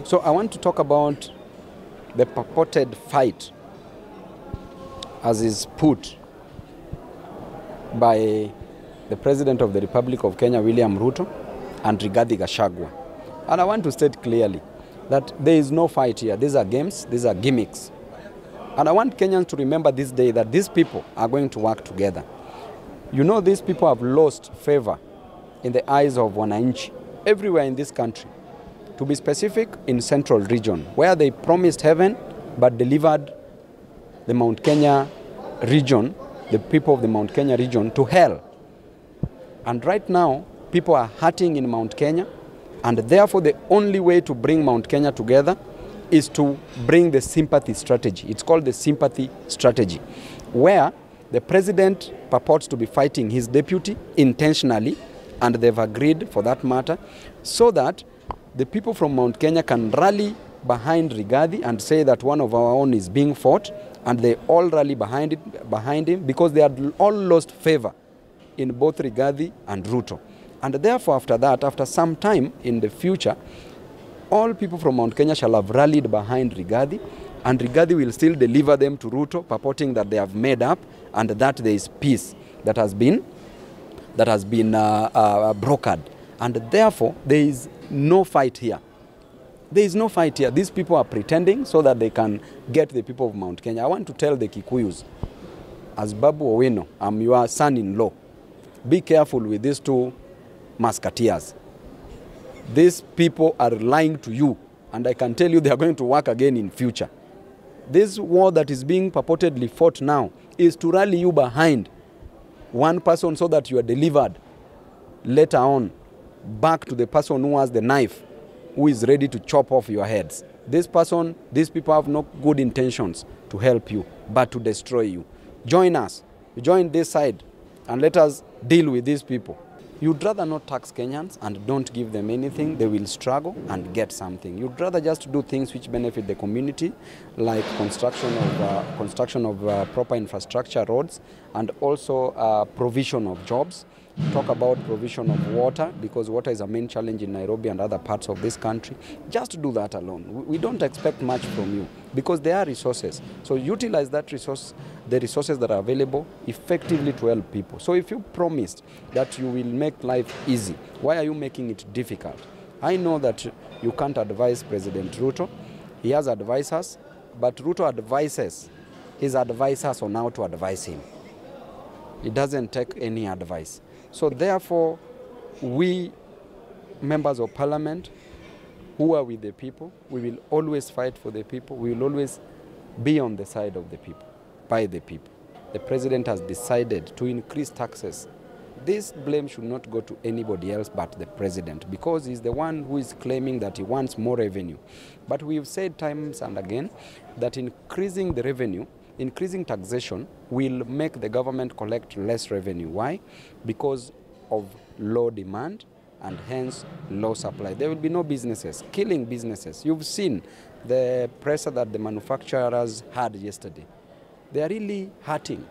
So I want to talk about the purported fight as is put by the President of the Republic of Kenya, William Ruto, and Gachagua. And I want to state clearly that there is no fight here. These are games, these are gimmicks. And I want Kenyans to remember this day that these people are going to work together. You know, these people have lost favor in the eyes of wananchi everywhere in this country. To be specific, in Central Region, where they promised heaven but delivered the Mt.Kenya region, the people of the Mt.Kenya region, to hell. And right now, people are hurting in Mt.Kenya, and therefore the only way to bring Mt.Kenya together is to bring the sympathy strategy. It's called the sympathy strategy, where the president purports to be fighting his deputy intentionally, and they've agreed for that matter, so that the people from Mt.Kenya can rally behind Rigathi and say that one of our own is being fought, and they all rally behind him because they had all lost favor in both Rigathi and Ruto. And therefore, after that, after some time in the future, all people from Mt.Kenya shall have rallied behind Rigathi, and Rigathi will still deliver them to Ruto, purporting that they have made up and that there is peace that has been brokered. And therefore, there is no fight here. There is no fight here. These people are pretending so that they can get the people of Mt.Kenya. I want to tell the Kikuyus, as Babu Owino, I'm your son-in-law, be careful with these two musketeers. These people are lying to you, and I can tell you they are going to work again in future. This war that is being purportedly fought now is to rally you behind one person so that you are delivered later on back to the person who has the knife, who is ready to chop off your heads. These people have no good intentions to help you, but to destroy you. Join us, join this side, and let us deal with these people. You'd rather not tax Kenyans and don't give them anything. They will struggle and get something. You'd rather just do things which benefit the community, like construction of proper infrastructure, roads, and also provision of jobs. Talk about provision of water, because water is a main challenge in Nairobi and other parts of this country. Just do that alone. We don't expect much from you, because there are resources. So utilize that resource, the resources that are available, effectively to help people. So if you promised that you will make life easy, why are you making it difficult? I know that you can't advise President Ruto. He has advisors, but Ruto advises his advisors on how to advise him. He doesn't take any advice. So therefore, we members of parliament who are with the people, we will always fight for the people. We will always be on the side of the people, by the people. The president has decided to increase taxes. This blame should not go to anybody else but the president, because he's the one who is claiming that he wants more revenue. But we've said times and again that increasing the revenue, increasing taxation will make the government collect less revenue. Why? Because of low demand and hence low supply. There will be no businesses, killing businesses. You've seen the pressure that the manufacturers had yesterday. They are really hurting.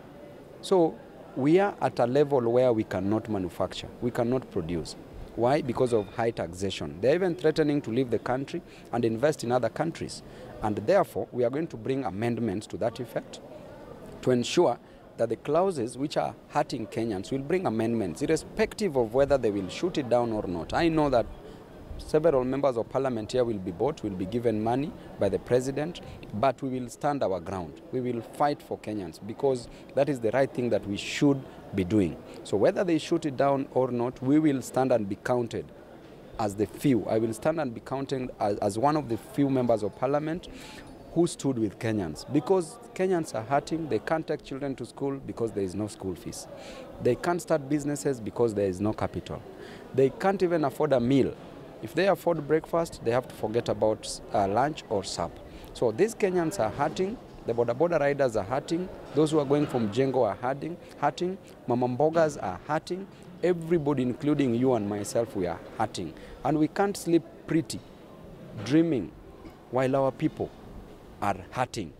So we are at a level where we cannot manufacture, we cannot produce. Why? Because of high taxation. They're even threatening to leave the country and invest in other countries. And therefore, we are going to bring amendments to that effect to ensure that the clauses which are hurting Kenyans will bring amendments, irrespective of whether they will shoot it down or not. I know that several members of parliament here will be bought, will be given money by the president, but we will stand our ground. We will fight for Kenyans, because that is the right thing that we should be doing. So whether they shoot it down or not, we will stand and be counted as the few. I will stand and be counted as one of the few members of parliament who stood with Kenyans, because Kenyans are hurting. They can't take children to school because there is no school fees. They can't start businesses because there is no capital. They can't even afford a meal. If they afford breakfast, they have to forget about lunch or supper. So these Kenyans are hurting. The border riders are hurting. Those who are going from Jengo are hurting. Mama Mbogas are hurting. Everybody, including you and myself, we are hurting. And we can't sleep pretty, dreaming, while our people are hurting.